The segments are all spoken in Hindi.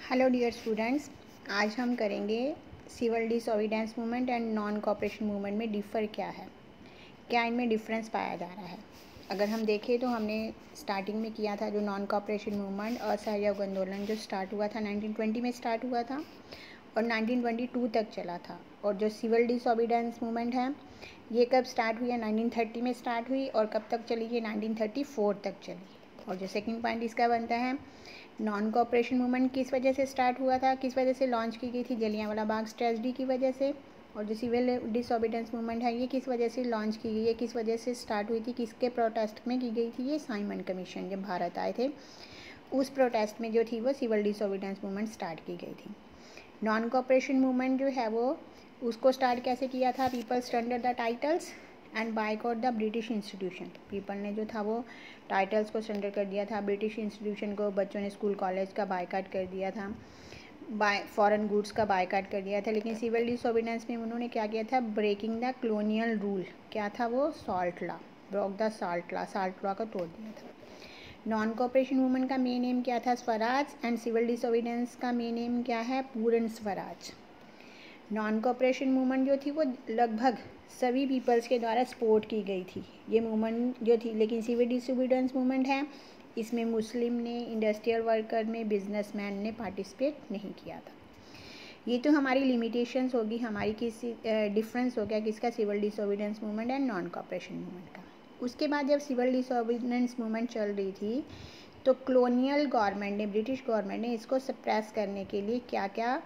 हेलो डियर स्टूडेंट्स, आज हम करेंगे civil disobedience movement and non cooperation movement में डिफ़र क्या है, क्या इनमें डिफरेंस पाया जा रहा है। अगर हम देखें तो हमने स्टार्टिंग में किया था जो नॉन कोऑपरेशन मूवमेंट असहयोग आंदोलन जो स्टार्ट हुआ था 1920 में स्टार्ट हुआ था और 1922 तक चला था। और जो सिविल डिसोबीडियंस मूवमेंट है ये कब स्टार्ट हुई है, 1930 में स्टार्ट हुई और कब तक चली, ये 1934 तक चली। और जो सेकंड पॉइंट इसका बनता है, नॉन कोऑपरेशन मूवमेंट किस वजह से स्टार्ट हुआ था, किस वजह से लॉन्च की गई थी, जलियांवाला बाग ट्रेजेडी की वजह से। और जो सिविल डिसोबीडियंस मूवमेंट है ये किस वजह से लॉन्च की गई है, किस वजह से स्टार्ट हुई थी, किसके प्रोटेस्ट में की गई थी, ये साइमन कमीशन जब भारत आए थे उस प्रोटेस्ट में जो थी वो सिविल डिसोबीडियंस मूवमेंट स्टार्ट की गई थी। नॉन कोऑपरेशन मूवमेंट जो है वो उसको स्टार्ट कैसे किया था, peoples under the titles and boycott the British institution. People ने जो था वो टाइटल्स को सरेंडर कर दिया था, ब्रिटिश इंस्टीट्यूशन को, बच्चों ने स्कूल कॉलेज का बायकॉट कर दिया था, फॉरेन गुड्स का बायकॉट कर दिया था। लेकिन सिविल डिसोबीडियंस में उन्होंने क्या किया था, ब्रेकिंग द कॉलोनियल रूल, क्या था वो, salt law, broke the salt law को तोड़ दिया था। नॉन कोऑपरेशन मूवमेंट का मेन एम क्या था, स्वराज, एंड सिविल डिसोबीडियंस का मेन एम क्या है, पूर्ण स्वराज। नॉन कोऑपरेशन मूवमेंट जो थी वो लगभग सभी पीपल्स के द्वारा सपोर्ट की गई थी ये मूवमेंट जो थी। लेकिन सिविल डिसोबीडियंस मूवमेंट है इसमें मुस्लिम ने, इंडस्ट्रियल वर्कर ने, बिजनेसमैन ने पार्टिसिपेट नहीं किया था। ये तो हमारी लिमिटेशंस होगी, हमारी किस डिफरेंस हो गया किसका, civil disobedience movement and non cooperation movement का। उसके बाद जब सिविल डिसोबीडियंस मूवमेंट चल रही थी तो कॉलोनियल गवर्नमेंट ने, ब्रिटिश गवर्नमेंट ने इसको सप्रेस करने के लिए क्या क्या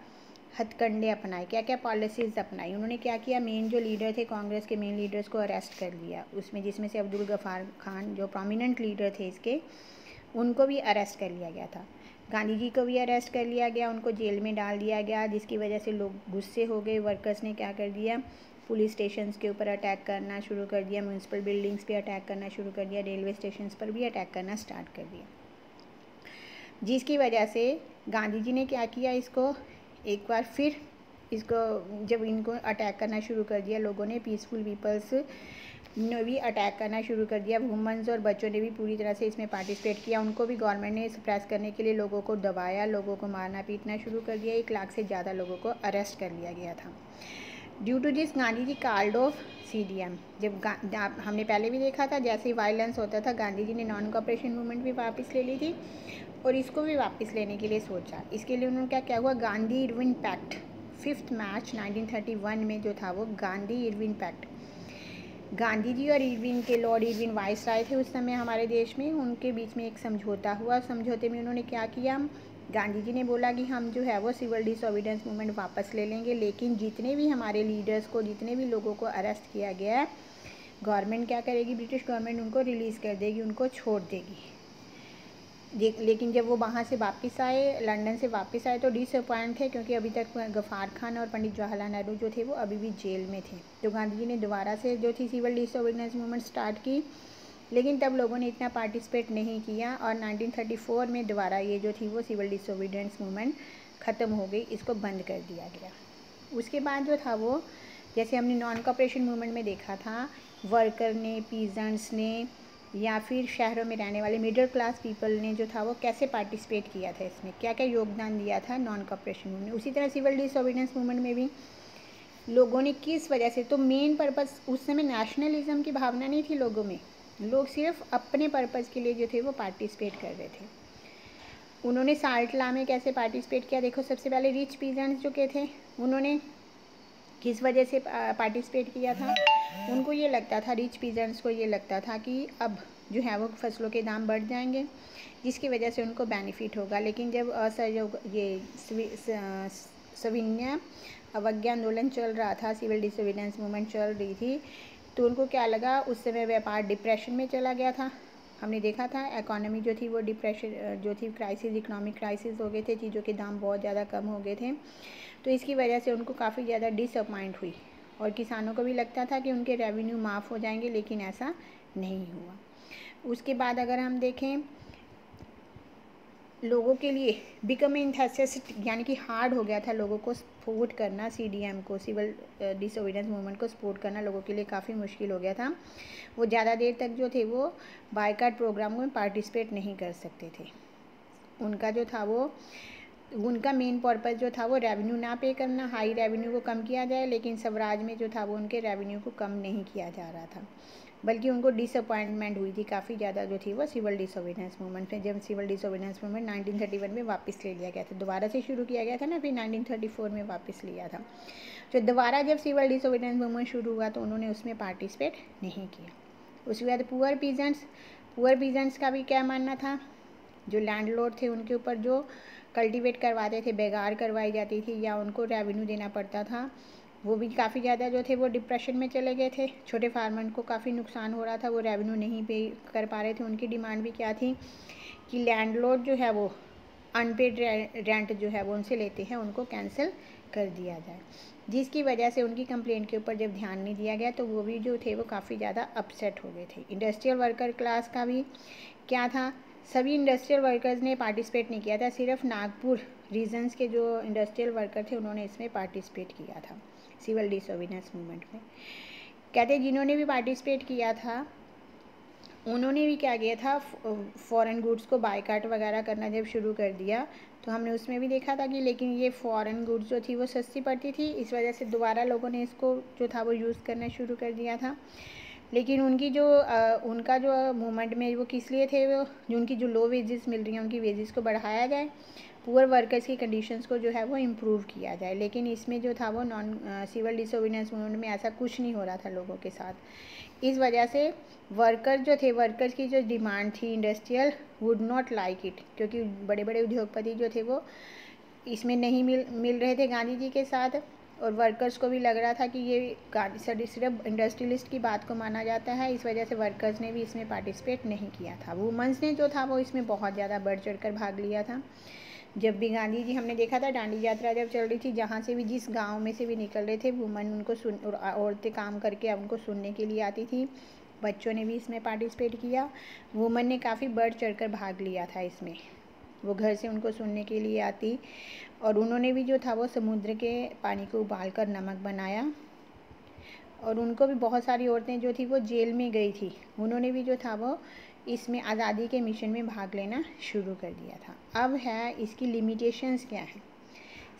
हथकंडे अपनाए, क्या क्या पॉलिसीज़ अपनाई। उन्होंने क्या किया, मेन जो लीडर थे कांग्रेस के मेन लीडर्स को अरेस्ट कर लिया, उसमें जिसमें से अब्दुल गफ़ार खान जो प्रोमिनेंट लीडर थे इसके, उनको भी अरेस्ट कर लिया गया था। गांधी जी को भी अरेस्ट कर लिया गया, उनको जेल में डाल दिया गया, जिसकी वजह से लोग गुस्से हो गए। वर्कर्स ने क्या कर दिया, पुलिस स्टेशंस के ऊपर अटैक करना शुरू कर दिया, म्यूनसिपल बिल्डिंग्स पे अटैक करना शुरू कर दिया, रेलवे स्टेशंस पर भी अटैक करना स्टार्ट कर दिया। जिसकी वजह से गांधी जी ने क्या किया, इसको एक बार फिर इसको जब इनको अटैक करना शुरू कर दिया लोगों ने, पीसफुल पीपल्स ने भी अटैक करना शुरू कर दिया, वुमेन्स और बच्चों ने भी पूरी तरह से इसमें पार्टिसिपेट किया। उनको भी गवर्नमेंट ने सप्रेस करने के लिए लोगों को दबाया, लोगों को मारना पीटना शुरू कर दिया। 1 लाख से ज़्यादा लोगों को अरेस्ट कर लिया गया था। Due to this Gandhi ji called off CDM। जब हमने पहले भी देखा था जैसे ही वायलेंस होता था गांधी जी ने नॉन कोऑपरेशन मूवमेंट भी वापस ले ली थी और इसको भी वापस लेने के लिए सोचा। इसके लिए उन्होंने क्या हुआ, गांधी इरविन पैक्ट 5 मार्च 1931 में जो था वो गांधी इरविन पैक्ट, गांधी जी और इरविन के, लॉर्ड इरविन वाइस राय थे उस समय हमारे देश में, उनके बीच में एक समझौता हुआ। समझौते में उन्होंने क्या किया, गांधी जी ने बोला कि हम जो है वो सिविल डिसोबीडियंस मूवमेंट वापस ले लेंगे, लेकिन जितने भी हमारे लीडर्स को, जितने भी लोगों को अरेस्ट किया गया है, गवर्नमेंट क्या करेगी, ब्रिटिश गवर्नमेंट उनको रिलीज़ कर देगी, उनको छोड़ देगी। लेकिन जब वो वहाँ से वापस आए, लंदन से वापस आए तो डिसअपॉइंट थे, क्योंकि अभी तक गफ़ार खान और पंडित जवाहरलाल नेहरू जो थे वो अभी भी जेल में थे। तो गांधी जी ने दोबारा से जो थी सिविल डिसोबीडियंस मूवमेंट स्टार्ट की, लेकिन तब लोगों ने इतना पार्टिसिपेट नहीं किया और 1934 में दोबारा ये जो थी वो सिविल डिसोबीडियंस मूवमेंट ख़त्म हो गई, इसको बंद कर दिया गया। उसके बाद जो था वो, जैसे हमने नॉन कोऑपरेशन मूवमेंट में देखा था, वर्कर ने, पीजेंट्स ने, या फिर शहरों में रहने वाले मिडिल क्लास पीपल ने जो था वो कैसे पार्टिसिपेट किया था, इसमें क्या क्या योगदान दिया था नॉन कोऑपरेशन मूवमेंट। उसी तरह सिविल डिसोबीडियंस मूवमेंट में भी लोगों ने किस वजह से, तो मेन पर्पस उस समय नेशनलिज्म की भावना नहीं थी लोगों में, लोग सिर्फ अपने पर्पज़ के लिए जो थे वो पार्टिसिपेट कर रहे थे। उन्होंने साल्ट लॉ में कैसे पार्टिसिपेट किया, देखो सबसे पहले रिच पीजेंट्स जो के थे उन्होंने किस वजह से पार्टिसिपेट किया था, उनको ये लगता था, रिच पीजेंट्स को ये लगता था कि अब जो है वो फसलों के दाम बढ़ जाएंगे, जिसकी वजह से उनको बेनिफिट होगा। लेकिन जब असहयोग, ये सविनय अवज्ञा आंदोलन चल रहा था, सिविल डिसोबीडियंस मूवमेंट चल रही थी, तो उनको क्या लगा, उस समय व्यापार डिप्रेशन में चला गया था। हमने देखा था इकोनॉमी जो थी वो डिप्रेशन जो थी, क्राइसिस, इकोनॉमिक क्राइसिस हो गए थे, चीज़ों के दाम बहुत ज़्यादा कम हो गए थे, तो इसकी वजह से उनको काफ़ी ज़्यादा डिसअपॉइंट हुई और किसानों को भी लगता था कि उनके रेवेन्यू माफ़ हो जाएंगे, लेकिन ऐसा नहीं हुआ। उसके बाद अगर हम देखें, लोगों के लिए बिकम नेसेसिटी, यानी कि हार्ड हो गया था लोगों को सपोर्ट करना, CDM को, सिविल डिसोबीडियंस मूवमेंट को सपोर्ट करना लोगों के लिए काफ़ी मुश्किल हो गया था। वो ज़्यादा देर तक जो थे वो बायकॉट प्रोग्राम में पार्टिसिपेट नहीं कर सकते थे। उनका जो था वो उनका मेन पर्पज़ जो था वो रेवेन्यू ना पे करना, हाई रेवेन्यू को कम किया जाए, लेकिन स्वराज में जो था वो उनके रेवेन्यू को कम नहीं किया जा रहा था, बल्कि उनको डिसअपॉइंटमेंट हुई थी काफ़ी ज़्यादा जो थी वो सिविल डिसोबीडियंस मूवमेंट में। जब सिविल डिसोबीडियंस मूवमेंट 1931 में वापस ले लिया गया था, दोबारा से शुरू किया गया था ना, फिर 1934 में वापस लिया था। तो दोबारा जब सिविल डिसोबीडियंस मूवमेंट शुरू हुआ तो उन्होंने उसमें पार्टिसिपेट नहीं किया। उसके बाद पुअर पीजेंट्स का भी क्या मानना था, जो लैंडलॉर्ड थे उनके ऊपर जो कल्टीवेट करवाते थे, बेगार करवाई जाती थी या उनको रेवेन्यू देना पड़ता था, वो भी काफ़ी ज़्यादा जो थे वो डिप्रेशन में चले गए थे। छोटे फार्मर को काफ़ी नुकसान हो रहा था, वो रेवेन्यू नहीं पे कर पा रहे थे। उनकी डिमांड भी क्या थी कि लैंडलॉर्ड जो है वो अनपेड रेंट जो है वो उनसे लेते हैं, उनको कैंसिल कर दिया जाए, जिसकी वजह से उनकी कंप्लेंट के ऊपर जब ध्यान नहीं दिया गया तो वो भी जो थे वो काफ़ी ज़्यादा अपसेट हो गए थे। इंडस्ट्रियल वर्कर क्लास का भी क्या था, सभी इंडस्ट्रियल वर्कर्स ने पार्टिसिपेट नहीं किया था, सिर्फ नागपुर रीजन्स के जो इंडस्ट्रियल वर्कर थे उन्होंने इसमें पार्टिसिपेट किया था सिविल डिसोबीडियंस मूवमेंट में। कहते जिन्होंने भी पार्टिसिपेट किया था उन्होंने भी क्या किया था, फॉरेन गुड्स को बायकाट वगैरह करना जब शुरू कर दिया तो हमने उसमें भी देखा था कि लेकिन ये फॉरेन गुड्स जो थी वो सस्ती पड़ती थी, इस वजह से दोबारा लोगों ने इसको जो था वो यूज़ करना शुरू कर दिया था। लेकिन उनकी जो उनका जो मूवमेंट में वो किस लिए थे, वो जो उनकी जो लो वेजेस मिल रही हैं उनकी वेजेस को बढ़ाया जाए, पुअर वर्कर्स की कंडीशंस को जो है वो इम्प्रूव किया जाए। लेकिन इसमें जो था वो नॉन सिविल डिसोबीडियंस मूवमेंट में ऐसा कुछ नहीं हो रहा था लोगों के साथ। इस वजह से वर्कर्स जो थे, वर्कर्स की जो डिमांड थी industrial would not like it, क्योंकि बड़े बड़े उद्योगपति जो थे वो इसमें नहीं मिल रहे थे गांधी जी के साथ, और वर्कर्स को भी लग रहा था कि ये सिर्फ इंडस्ट्रियलिस्ट की बात को माना जाता है। इस वजह से वर्कर्स ने भी इसमें पार्टिसिपेट नहीं किया था। वुमेंस ने जो था वो इसमें बहुत ज़्यादा बढ़ चढ़ कर भाग लिया था। जब भी गांधी जी, हमने देखा था दांडी यात्रा जब चल रही थी, जहाँ से भी जिस गांव में से भी निकल रहे थे वुमेन उनको औरतें काम करके उनको सुनने के लिए आती थी। बच्चों ने भी इसमें पार्टिसिपेट किया। वुमेन ने काफ़ी बढ़ चढ़ कर भाग लिया था इसमें, वो घर से उनको सुनने के लिए आती, और उन्होंने भी जो था वो समुद्र के पानी को उबाल कर नमक बनाया। और उनको भी बहुत सारी औरतें जो थी वो जेल में गई थी, उन्होंने भी जो था वो इसमें आज़ादी के मिशन में भाग लेना शुरू कर दिया था। अब है इसकी लिमिटेशंस क्या हैं,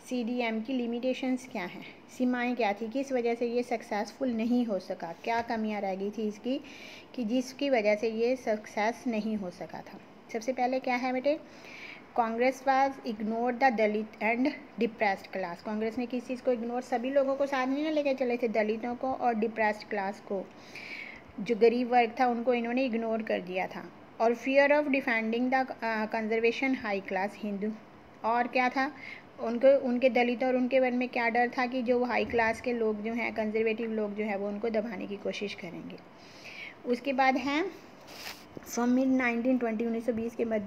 CDM की लिमिटेशंस क्या हैं, सीमाएं क्या थी, किस वजह से ये सक्सेसफुल नहीं हो सका, क्या कमियां रह गई थी इसकी कि जिसकी वजह से ये सक्सेस नहीं हो सका था। सबसे पहले क्या है बेटे, Congress was ignore the Dalit and depressed class. Congress ने किस चीज़ को इग्नोर, सभी लोगों को साथ नहीं ना लेकर चले थे, दलितों को और डिप्रेस्ड क्लास को, जो गरीब वर्ग था उनको इन्होंने इग्नोर कर दिया था। और fear of defending the conservation high class Hindu, और क्या था उनके दलितों और उनके मन में क्या डर था कि जो हाई क्लास के लोग जो हैं, कंजर्वेटिव लोग जो है वो उनको दबाने की कोशिश करेंगे। उसके बाद है फ्रॉम मिड 1920 1920 के मध्य